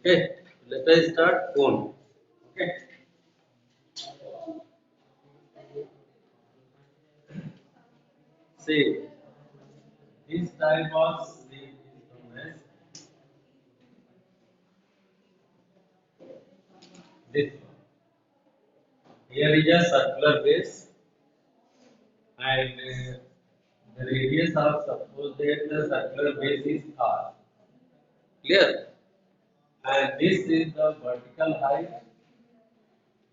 Okay, let us start cone. Okay, see this type of sleeve is known as this one. Here is a circular base and the radius of suppose that the circular base is r. Clear? And this is the vertical height.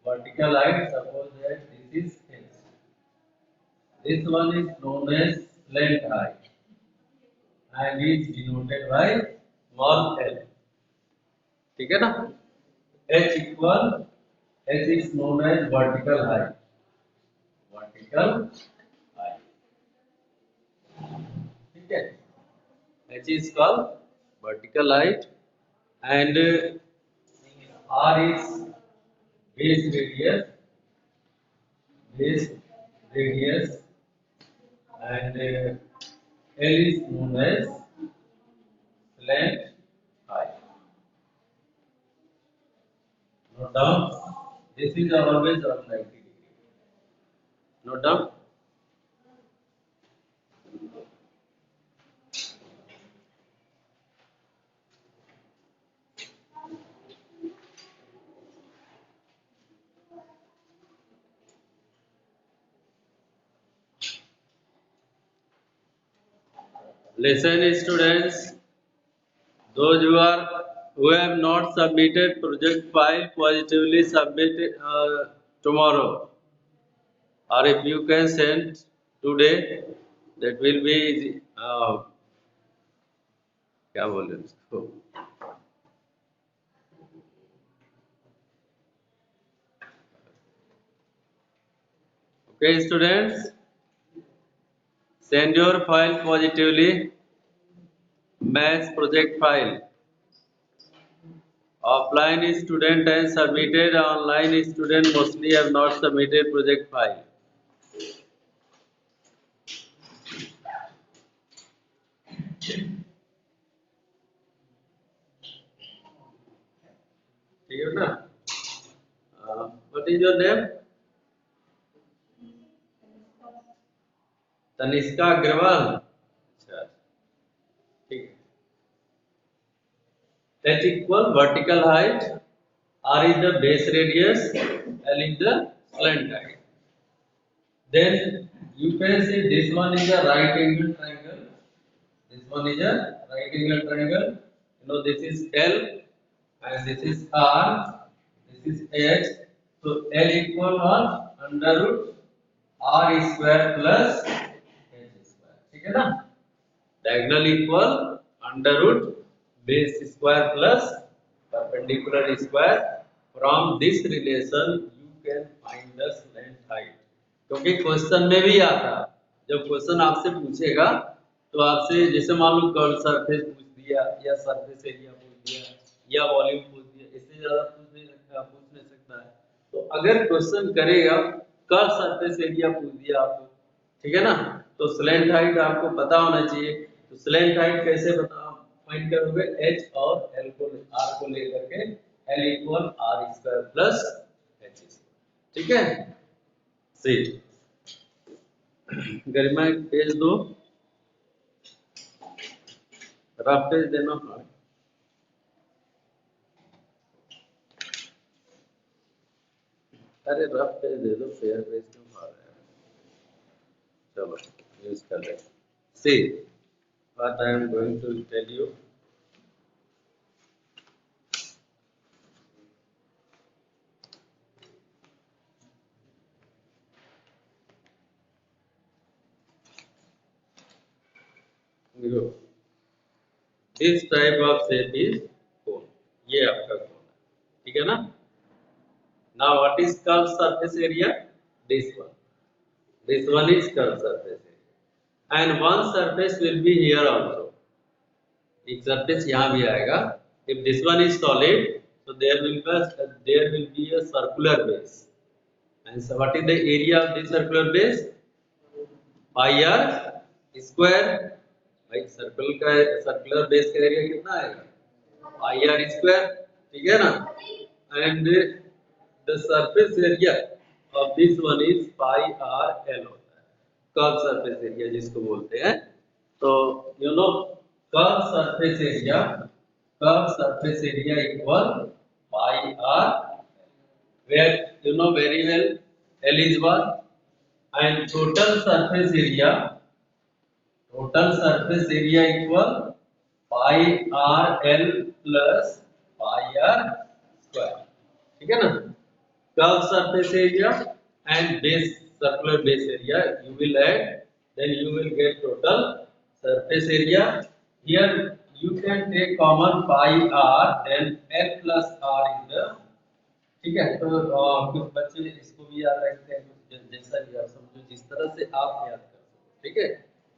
Vertical height, suppose that this is h. This one is known as slant height and is denoted by small l. ठीक है ना? H equal H is known as vertical height. Vertical height. ठीक है? H is called vertical height and R is base radius. Base radius and L is known as slant height. Note down. This is always 190 degree. Note down. Listen, students. Those who have not submitted project file, positively submit tomorrow, or if you can send today, that will be easy. क्या बोले उसको? Okay, students, send your file positively. Maths project file. Offline student has submitted. Online student mostly have not submitted project file. ठीक है ना? What is your name? Tanishka Agarwal. अच्छा, ठीक है. H equal vertical height, R is the base radius, L is the slant height. Then you can say this one is a right angle triangle. This one is a right angle triangle. You know this is L and this is R. This is H. So L equal what? Under root R square plus H square. ठीक है ना? Diagonal equal under root base square plus perpendicular square. From this relation you can find the slant height. क्योंकि question में भी आता है, जब question आपसे पूछेगा तो आपसे जैसे मान लो कर्व सरफेस पूछ दिया या सरफेस एरिया पूछ दिया या वॉल्यूम पूछ दिया, इससे ज्यादा पूछ नहीं सकता है. तो अगर क्वेश्चन करेगा कर्व सरफेस एरिया पूछ दिया आपको, ठीक है ना, तो स्लैंट हाइट आपको पता होना चाहिए. तो स्लैंट हाइट कैसे फाइंड करोगे? H और L को R को लेकर के L equal R square plus H square. ठीक है. सी गरिमा एक पेज दो, रफ पेज देना पड़ा. अरे रफ पेज दे दो, फेयर पेज क्यों पा रहे हैं? चलो यूज कर ले. See what I am going to tell you. This type of shape is cone. ये आपका कोन है, ठीक है ना. Now what is curve surface area? This one is curved surface area and one surface will be here also. एक surface यहाँ भी आएगा. If this one is solid, so there will be a circular base. And so what is the area of this circular base? Pi r square. भाई circle का circular base का area कितना आएगा? Pi r square. ठीक है ना, and the surface area of this one is pi R L होता है, कर्व सरफेस एरिया जिसको बोलते हैं। तो you know curve surface area equal pi R, where you know very well L is 1, and total surface area equal pi r L plus pi r square, ठीक है ना। Curve surface area and base circular base area you will add, then you will get total surface area. Here you can take common pi r, then L plus r is the, ठीक है। तो कुछ बच्चे इसको भी याद रखते हैं, जैसा भी आप समझो, जिस तरह से आप याद कर सको, ठीक है।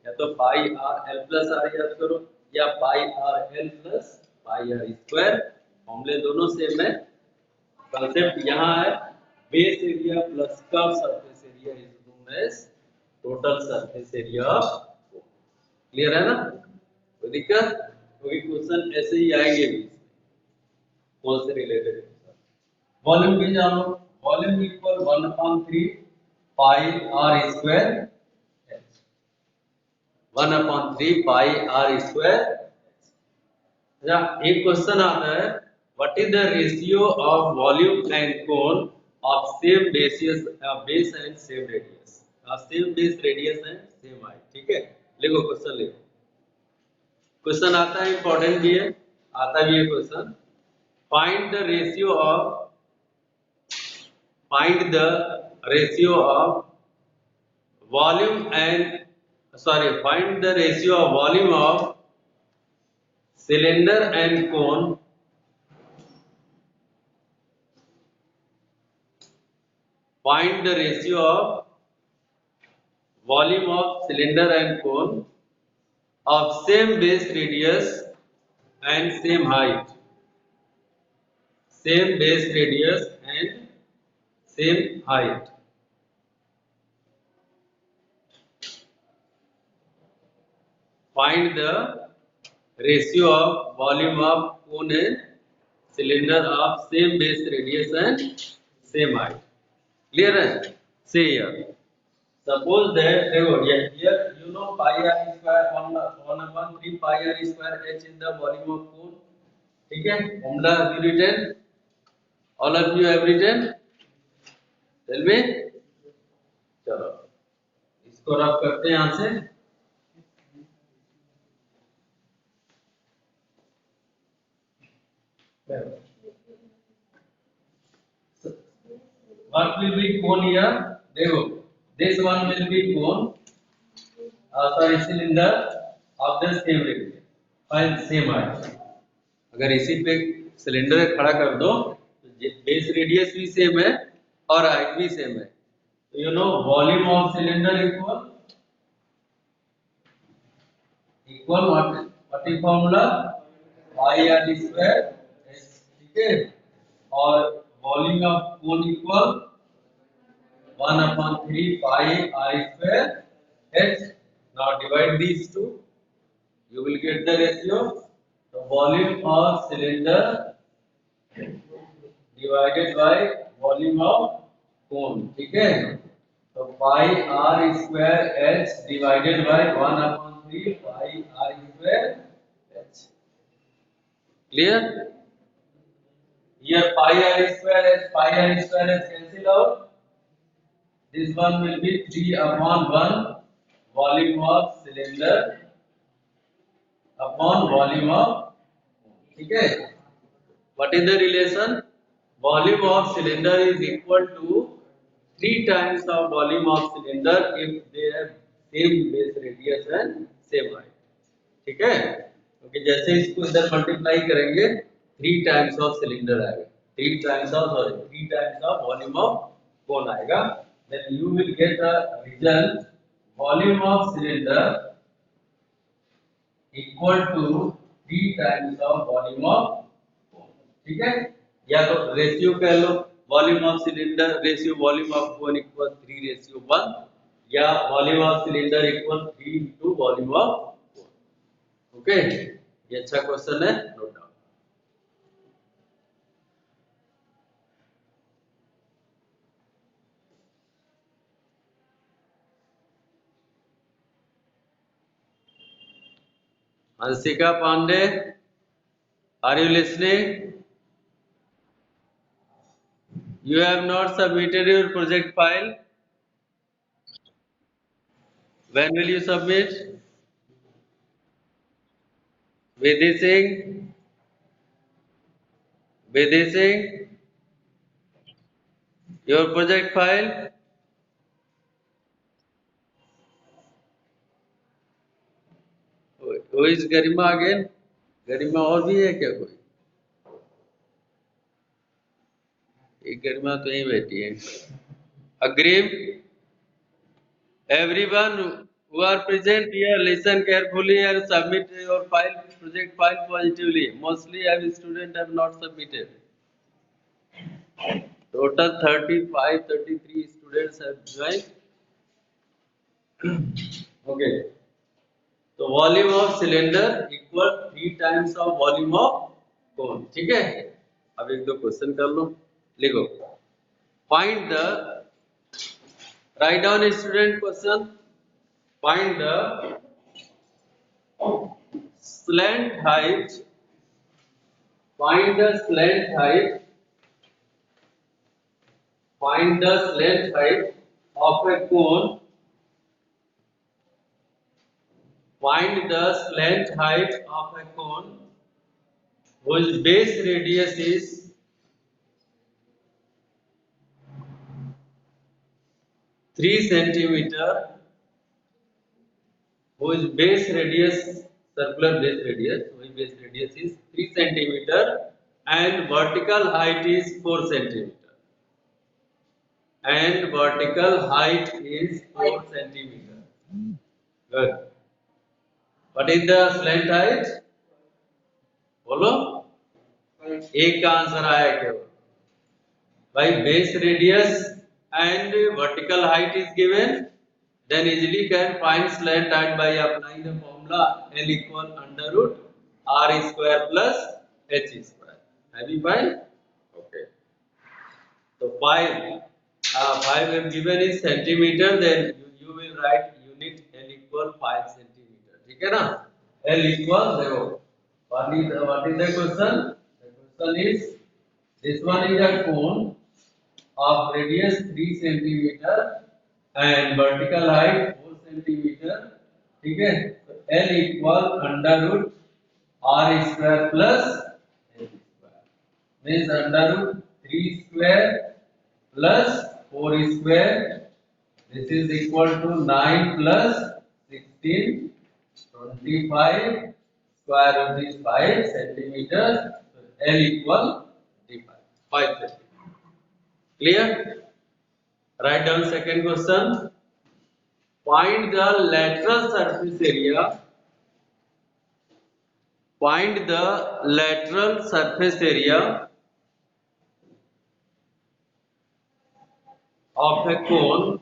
या तो pi R L plus R याद करो, या pi R L plus pi are square, फॉर्मूले दोनों सेम है। कंसेप्ट यहाँ है base area plus curve surface area is known as total surface area. Clear है ना, कोई दिक्कत? कोई क्वेश्चन ऐसे ही आएंगे भी कौन से रिलेटेड। वॉल्यूम भी जानो, volume equal 1/3 pi are square H, 1/3 pi are square. अच्छा, एक क्वेश्चन आता है, what is the ratio of volume and cone of same base and same radius, same base radius and same height, ठीक है। लिखो question, लिखो question आता है, इंपॉर्टेंट भी है, आता भी है question. Find the ratio of volume and find the ratio of volume of cylinder and cone find the ratio of volume of cylinder and cone of same base radius and same height, same base radius and same height। Find the ratio of volume of cone and cylinder of same base radius and same height। Clear है? Say here. Suppose that here you know pi r square 1/3 pi r square h is the volume of cone, ठीक है। formula have you written? All of you have written? Tell me। चलो इसको रब करते हैं यहाँ से। What will be cone here? देखो, this one will be cone, cylinder of the same radius and same height। अगर इसी पे सिलेंडर खड़ा कर दो तो बेस रेडियस भी सेम है और हाइट भी सेम है। तो you know volume of cylinder equal what is formula, pi are square, ठीक है। और volume of cone equal 1/3 pi are square h। Now divide these two, you will get the ratio। the volume of cylinder divided by volume of cone, ठीक है। तो pi are square h divided by 1/3 pi are square h। Clear? Here pi r square h cancel out, this one will be 3/1 volume of cylinder upon volume of, ठीक है। What is the relation? Volume of cylinder is equal to 3 times of volume of cylinder if they have same base radius and same height, ठीक है। क्योंकि जैसे इसको इधर multiply करेंगे 3 times of cylinder आएगा, 3 टाइम्स ऑफ वॉल्यूम ऑफ कोन आएगा। then you will get a result volume of cylinder equal to 3 times of volume of cone, ठीक है। या तो रेशियो कह लो, volume of cylinder ratio volume of cone equal 3:1, या volume of cylinder equal 3 into volume of cone. Okay, ये अच्छा question है, note down. Hansika Pandey, are you listening? You have not submitted your project file. When will you submit? Vidhi Singh, Vidhi Singh, your project file. Who is Garima again? गरिमा और भी है क्या कोई? एक गरिमा तो यहीं बैठी है. Agreed. Everyone who are present here, listen carefully and submit your file, project file positively. Mostly, every student have not submitted. Total 35, 33 students have joined. Okay. So volume of cylinder equal 3 times of volume of cone. ठीक है? अब एक दो question कर लो. लिखो. Find the, write down student question. Find the slant height. Find the slant height. Find the slant height of a cone. Find the slant height of a cone whose base radius is 3 centimeter, whose base radius, circular base radius is 3 centimeter and vertical height is 4 centimeter. And vertical height is 4 centimeter. Good. What is the slant height? बोलो. एक का answer आया केवल. By base radius and vertical height is given, then easily can find slant height by applying the formula L equal under root R square plus H square. Have you find? Okay. So 5 if given is centimeter, then you will write unit L equal 5 centimeter. ठीक है ना? L equal देखो. What is the question? The question is, this one is a cone of radius 3 centimeter and vertical height 4 centimeter. ठीक है? तो L equal under root R square plus H square. Means under root 3 square plus 4 square. This is equal to 9 plus 16, 25. Square root is 5 centimeters. So L equal 5 centimeters. Clear? Write down second question. Find the lateral surface area. Find the lateral surface area of a cone.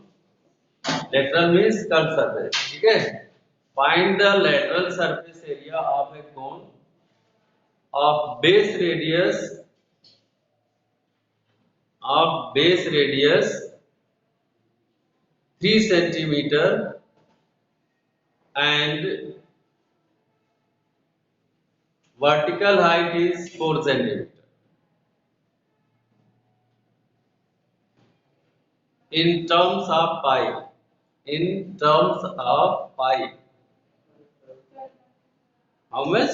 Lateral means curved surface. ठीक है? Find the lateral surface area of a cone of base radius 3 centimeter and vertical height is 4 centimeter. In terms of pi. In terms of pi. How much?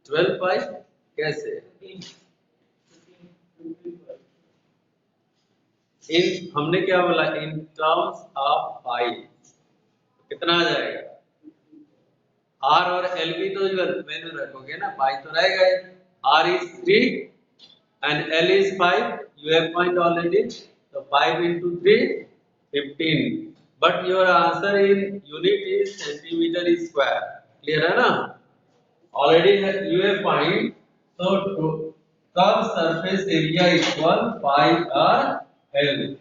12 pi? कैसे? इन हमने क्या बोला? In terms of pi. कितना आ जाएगा? R और L की तो value रखोगे ना, पाई तो रहेगा ही. R is 3 and L is 5. You have found already. So 5 into 3, 15. But your answer in unit is centimeter square. Clear है ना? Already you have find. So curved surface area equal pi R L.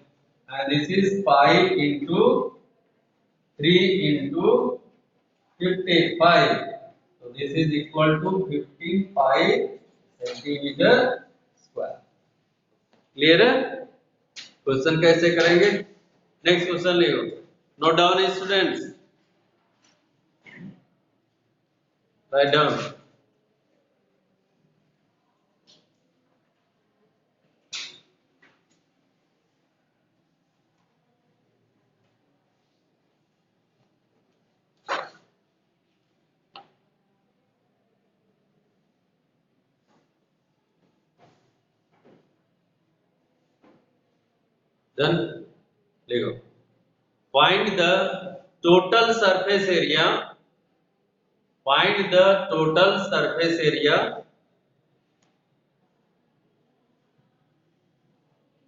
And this is pi into 3 into 55. So this is equal to 15 pi centimeter square. Clear है? Question कैसे करेंगे? Next question लिखो. Note down students. Write down. Then Lego. Find the total surface area. Find the total surface area.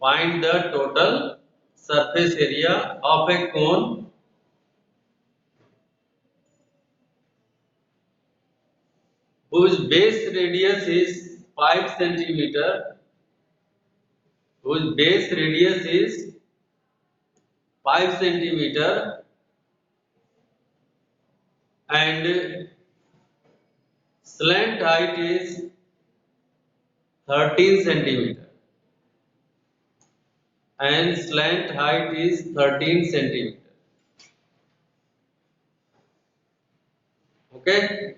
Find the total surface area of a cone whose base radius is 5 centimeter. Whose base radius is 5 centimeter and slant height is 13 centimeter. And slant height is 13 centimeter. Okay.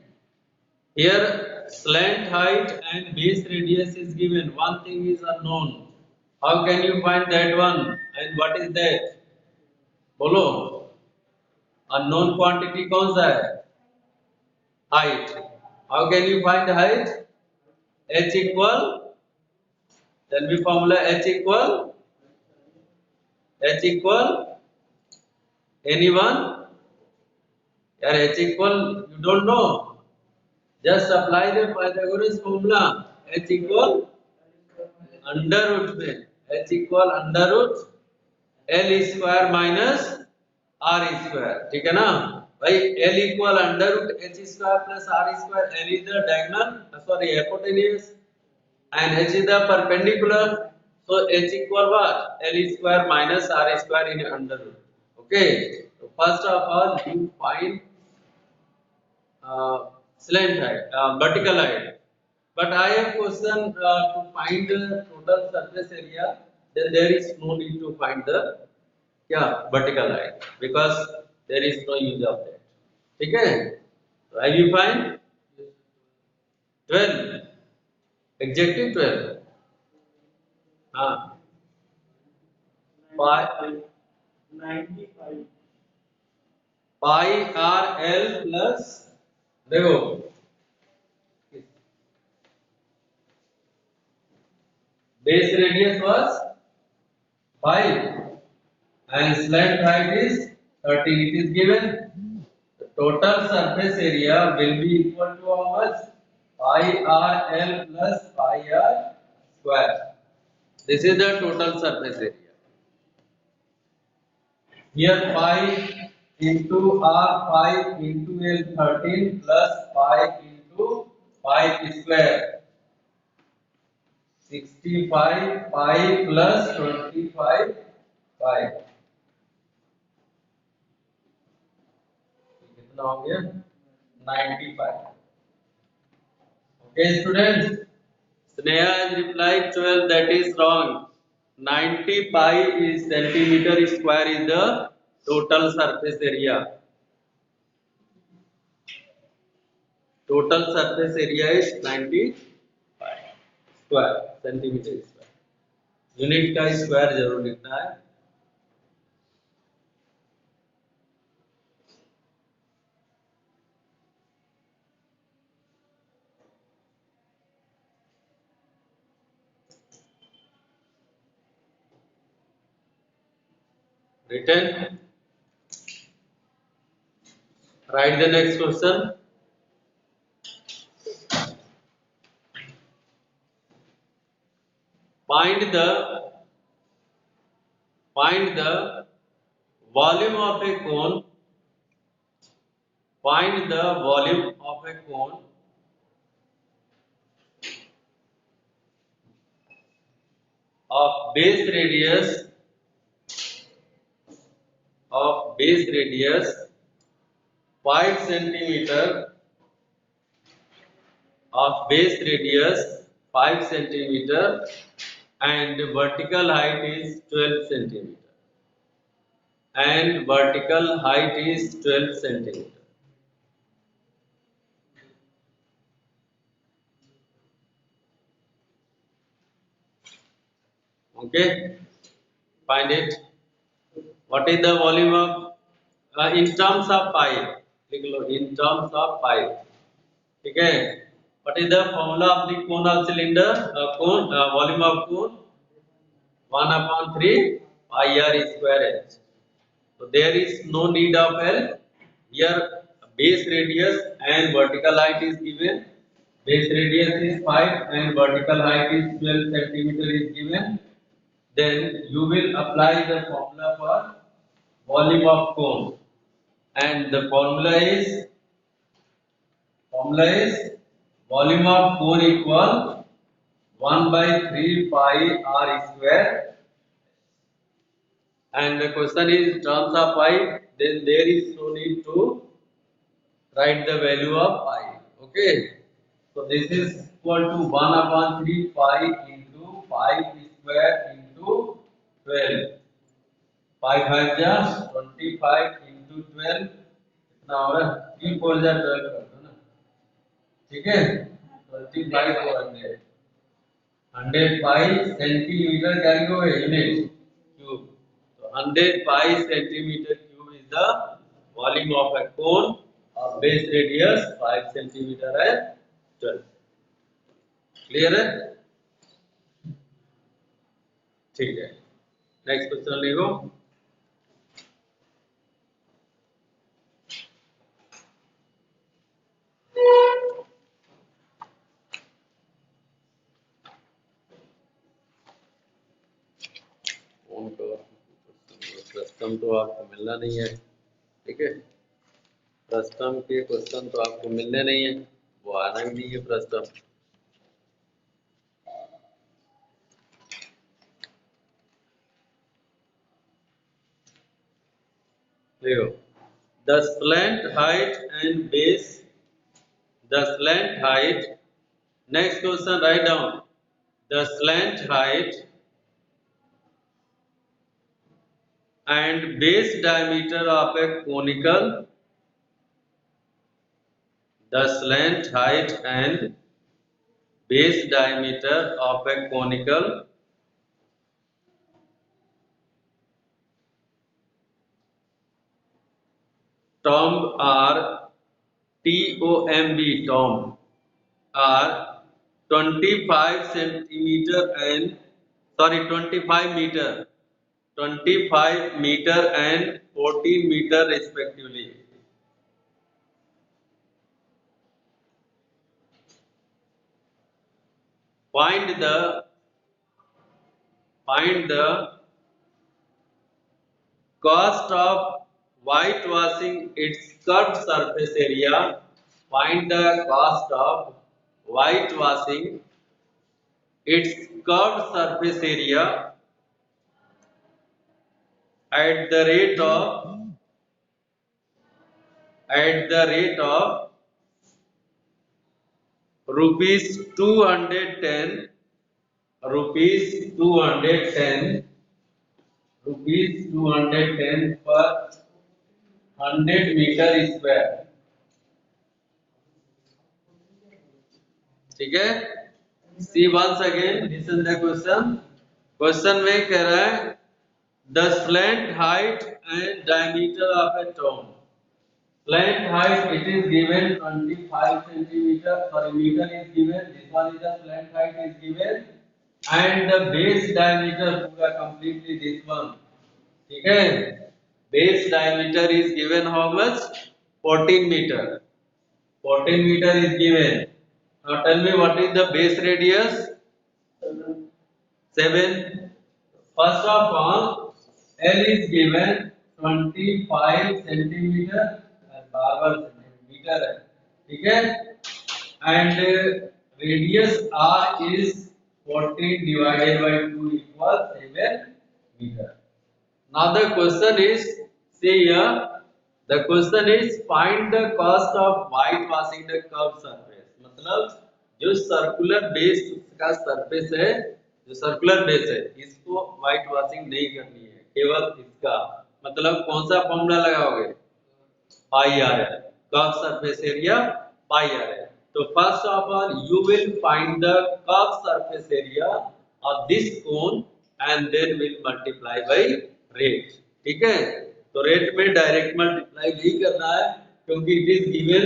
Here slant height and base radius is given. One thing is unknown. How can you find that one? And what is that? बोलो. Unknown quantity कौन सा है? Height. How can you find height? H equal. Tell me formula. H equal. H equal. Anyone? Yeah, H equal. You don't know. Just apply the Pythagoras formula. H equal under root में. H equal under root L square minus R square. ठीक है ना? भाई L equal under root H square plus R square. L is the diagonal. Sorry, hypotenuse. And H is the perpendicular. So H equal what? L square minus R square in under root. Okay. So first of all, you find slant height, vertical height. But I have question to find the total surface area. Then there is no need to find the vertical height because there is no use of that. Okay? So have you find 12? Exactly 12. Pi 95. Pi r l plus देखो base radius was 5 and slant height is 13. It is given. The total surface area will be equal to how much? Pi r l plus pi r square. This is the total surface area. Here pi into r 5 into l 13 plus pi into 5 square 65 pi plus 25 pi. कितना हो गया 95. Okay students, Sneha has replied 12. That is wrong. 90 pi is centimeter square is the total surface area. Total surface area is 90 pi square centimeter square. Unit का square जरूर लिखना है. Written. Write the next question. Find the volume of a cone. Find the volume of a cone of base radius 5 centimeter of base radius 5 centimeter and vertical height is 12 centimeter and vertical height is 12 centimeter. Okay, find it. What is the volume of in terms of pipe? लिख लो in terms of pipe. ठीक है. What is the formula of the cone of cylinder? Volume of cone 1 upon 3 pi r square h. So there is no need of L. Here base radius and vertical height is given. Base radius is 5 and vertical height is 12 centimeter is given. Then you will apply the formula for volume of cone, and the formula is volume of cone equal 1 by 3 pi r square, and the question is in terms of pi, then there is no need to write the value of pi. Okay, so this is equal to 1 upon 3 pi into 5 square into 12. 5 5 जा 25 into 12 कितना हो रहा है? 3 4 जा 12 कर दो ना. ठीक है, 25 4 100 100 pi सेंटीमीटर क्या लिखोगे? Unit cube. So 100 pi centimeter cube is the volume of a cone of base radius 5 centimeter है 12. क्लियर है? ठीक है, नेक्स्ट क्वेश्चन लिखो. प्रश्न तो आपको मिलना नहीं है. ठीक है, प्रश्न के क्वेश्चन तो आपको मिलने नहीं है, वो आना ही नहीं है प्रश्न. देखो, the slant height and base, the slant height, next question write down the slant height and base diameter of a conical, the slant height and base diameter of a conical tomb are tomb are 25 centimeter and 25 meter, 25 meter and 14 meter respectively. Find the cost of whitewashing its curved surface area. Find the cost of whitewashing its curved surface area at the rate of rupees 210 rupees 210 per 100 meter square. ठीक है, see once again, listen the question. Question में कह रहा है the slant height and diameter of a cone. Slant height, it is given 25 centimeter, meter is given. This one is the slant height is given, and the base diameter पूरा completely this one. ठीक है, base diameter is given how much? 14 meter. 14 meter is given. Now tell me what is the base radius? 7. First of all, L is given 25 centimeter और बार centimeter है. ठीक है, and radius R is 14 divided by 2 equals 7 meter. Now the question is, see here, the question is find the cost of whitewashing the curved surface. मतलब जो circular base का surface है, जो circular base है, इसको व्हाइट वॉशिंग नहीं करनी है, केवल इसका. मतलब कौन सा फॉर्मूला लगाओगे? पाई आर है. Curve surface area pi R है. तो first of all you will find the curve surface area of this cone and then we'll multiply by rate. ठीक है, तो रेट में डायरेक्ट मल्टीप्लाई नहीं करना है क्योंकि इट इज गिवन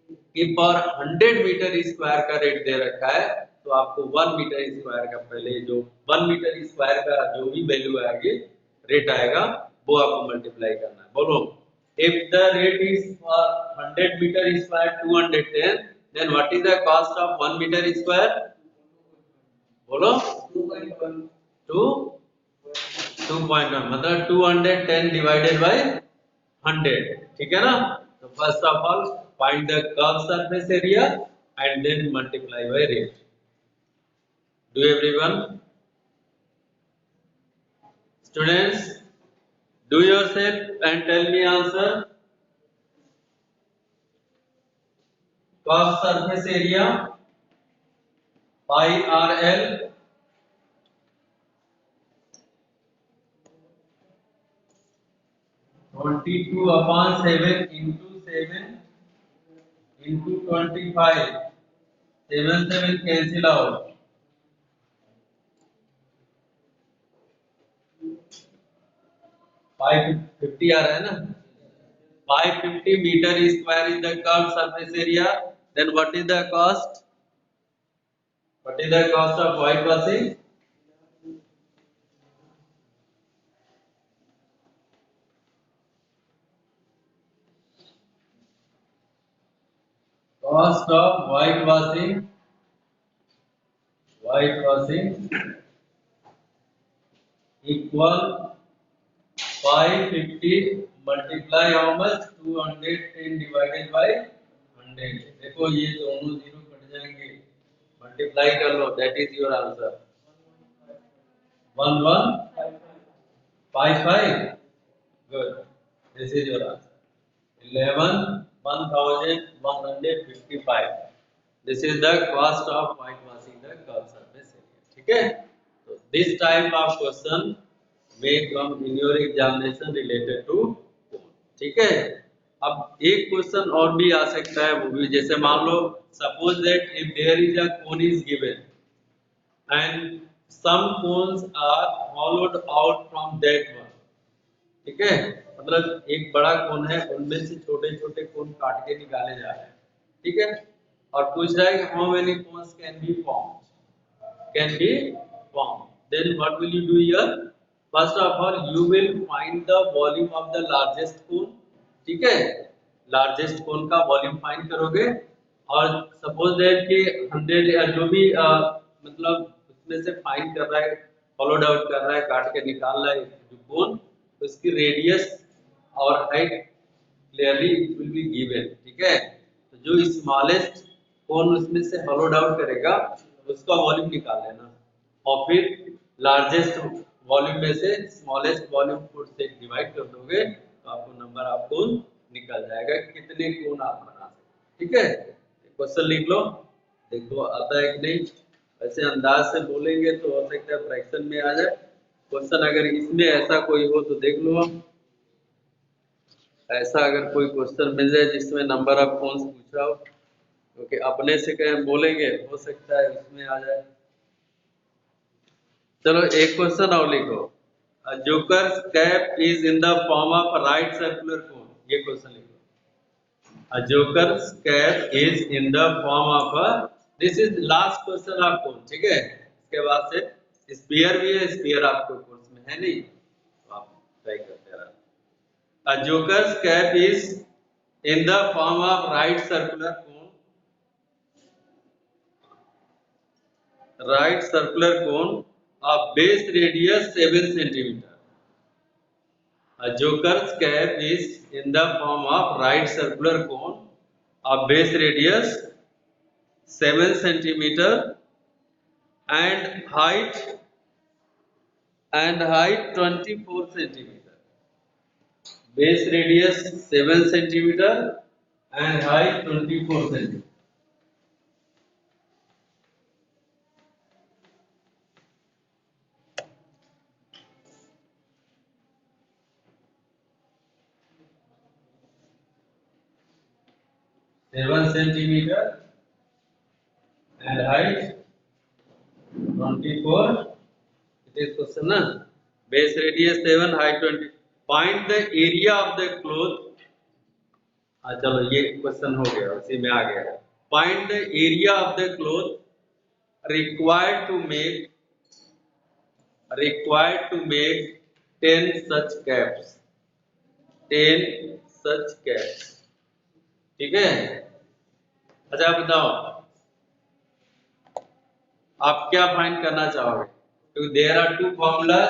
कि पर 100 मीटर स्क्वायर का रेट दे रखा है, तो आपको 1 मीटर स्क्वायर का पहले जो 1 मीटर स्क्वायर का जो भी वैल्यू आएगी रेट आएगा वो आपको मल्टीप्लाई करना है। बोलो, if the rate is for 100 meter square 210, then what is the cost of 1 meter square? बोलो 2.1 मतलब 210 divided by 100, ठीक है ना। तो first of all find the curve surface area and then multiply by rate. Do everyone students do yourself and tell me answer। curved surface area pi RL 22/7 into 7 into 25, 7 cancel out, 550 आ रहा है ना, 550 meter square is the curved surface area, then what is the cost? What is the cost of whitewashing? Cost of whitewashing equal 550 multiply how much 210 divided by 100। देखो ये दोनों zero cut जाएंगे, multiply कर लो, that is your answer 1155। Good, this is your answer 11,155। This is the cost of whitewashing the curved surface area। ठीक है, तो this type of question may come in your examination related to cone। ठीक है, अब एक question और भी आ सकता है, वो भी जैसे मान लो suppose that if there is a cone is given and some cones are hollowed out from that one। ठीक है, मतलब एक बड़ा कोन है, उनमें से छोटे छोटे कोन काट के निकाले जा रहे हैं। ठीक है, और पूछ रहा है कि how many cones can be formed, then what will you do here? First of all you will find the volume of the largest cone। ठीक है, लार्जेस्ट कोन का वॉल्यूम फाइंड करोगे, और सपोज दैट कि 100 या जो भी मतलब उसमें से फाइंड कर रहा है, फॉलोड आउट कर रहा है, काट के निकाल रहा है जो कोन, तो उसकी रेडियस और height clearly it will be given. ठीक है, तो जो स्मॉलेस्ट कोन उसमें से फॉलोड आउट करेगा उसका वॉल्यूम निकाल लेना, और फिर लार्जेस्ट वॉल्यूम में से स्मॉलेस्ट वॉल्यूम को से डिवाइड कर दोगे तो आपको नंबर ऑफ कोन निकल जाएगा, कितने कोन आप बना सकते। ठीक है, क्वेश्चन लिख लो, देखो आता है कि नहीं। वैसे अंदाज से बोलेंगे तो हो सकता है फ्रैक्शन में आ जाए क्वेश्चन, अगर इसमें ऐसा कोई हो तो देख लो, ऐसा अगर कोई क्वेश्चन मिल जाए जिसमें नंबर ऑफ कोन्स पूछा हो, क्योंकि अपने से कहीं बोलेंगे हो सकता है उसमें आ जाए। चलो एक क्वेश्चन और लिखो, jokers cap is in the form of right circular cone. ये क्वेश्चन लिखो, jokers cap is in the form of, this is last question of cone. ठीक है, इसके बाद से स्फीयर भी है, स्फीयर आपको कोर्स में है नहीं, तो आप ट्राई करते रहना। Jokers cap is in the form of right circular cone, of base radius 7 centimeter। A joker's cap is in the form of right circular cone of base radius 7 centimeter and height 24 centimeter। Base radius 7 centimeter and height 24 centimeter। 7 centimeter and height 24 It is question ना, base radius 7, height 20. Find the area of the cloth. हाँ चलो ये question हो गया, उसी में आ गया. Find the area of the cloth required to make 10 such caps. 10 such caps. ठीक है. अच्छा बताओ आप क्या फाइंड करना चाहोगे? तो there are two formulas,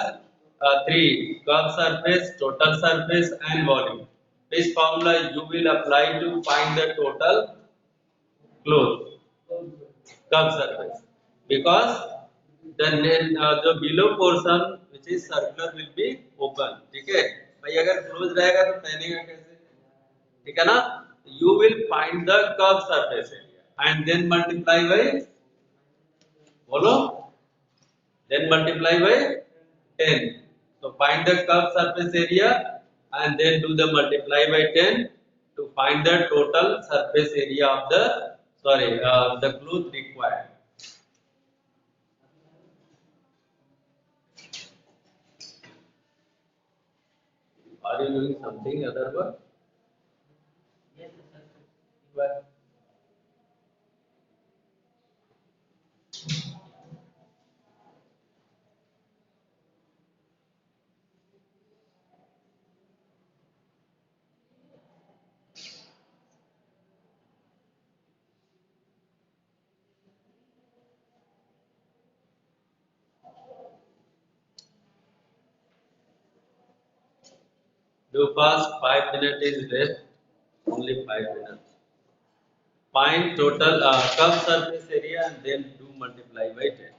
three: curve surface, total surface and volume. This formula you will apply to find the total cloth curve surface, because the below portion which is circular will be open. ठीक है भाई, अगर close रहेगा तो पहनेगा कैसे? ठीक है ना. You will find the curved surface area and then multiply by, बोलो, then multiply by 10. So find the curved surface area and then do the multiply by 10 to find the total surface area of the cloth required. Are you doing something other work? Yes, sir. Do fast, 5 minutes is left. Only 5 minutes. Find total curved surface area and then do multiply by 10.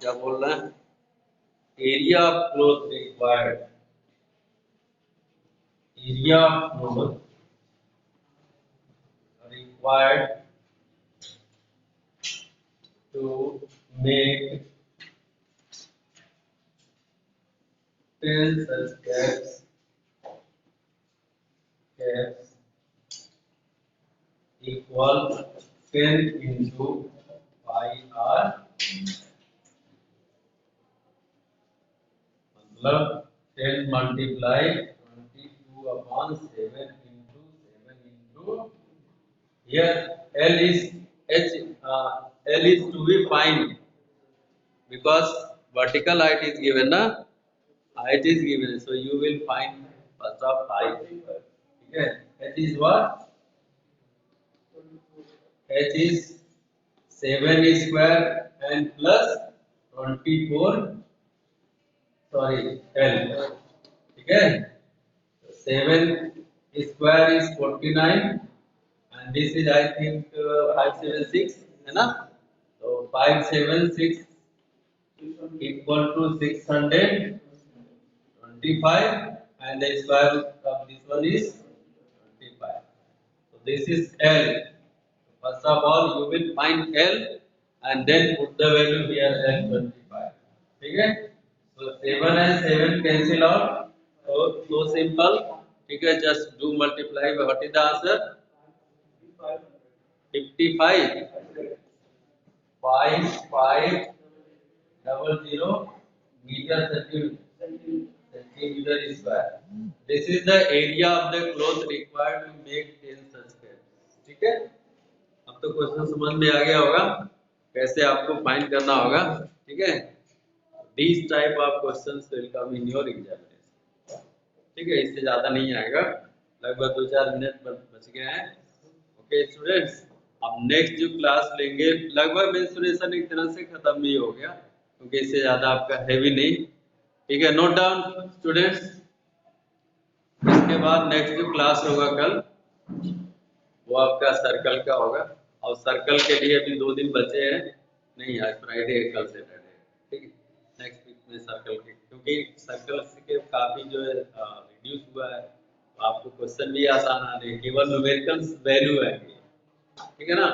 क्या बोल रहा है? Area of cloth required. Area of cloth required to make 10 such caps equal 10 into pi r, मतलब 10 multiply 22 upon 7 into here L is L is to be find because vertical height is given na, height is given, so you will find first of height. Okay, H is what? H is 7 square and plus 24, sorry, L. Okay, 7 square is 49 and this is I think 576 है ना. So 576 equal to 625 and the square root of this one is 25. So this is L. First of all you will find L and then put the value here L 25. ठीक है. So 7 and 7 cancel out. So simple. ठीक है, just do multiply by what is the answer? 55. 5500 meter centimeter square. This is the area of the cloth required to make 10 such caps. ठीक है. अब तो question समझ में आ गया होगा कैसे आपको फाइंड करना होगा. ठीक है. These type of questions will come in your examination. ठीक है, इससे ज्यादा नहीं आएगा, लगभग 2-4 मिनट बच गए हैं. ओके स्टूडेंट्स, अब नेक्स्ट जो क्लास लेंगे लगभग मेंसुरेशन एक तरह से खत्म भी हो गया क्योंकि इससे ज्यादा आपका हैवी नहीं. ठीक है, नोट डाउन स्टूडेंट्स. इसके बाद नेक्स्ट जो क्लास होगा कल वो आपका सर्कल का होगा और सर्कल के लिए अभी 2 दिन बचे हैं. नहीं, आज फ्राइडे है, कल सैटरडे. ठीक है, नेक्स्ट वीक में सर्कल के, क्योंकि सर्कल के काफी जो है रिड्यूस हुआ है तो आपको क्वेश्चन भी आसान आ रहे हैं, केवल न्यूमेरिकल वैल्यू है. ठीक है ना.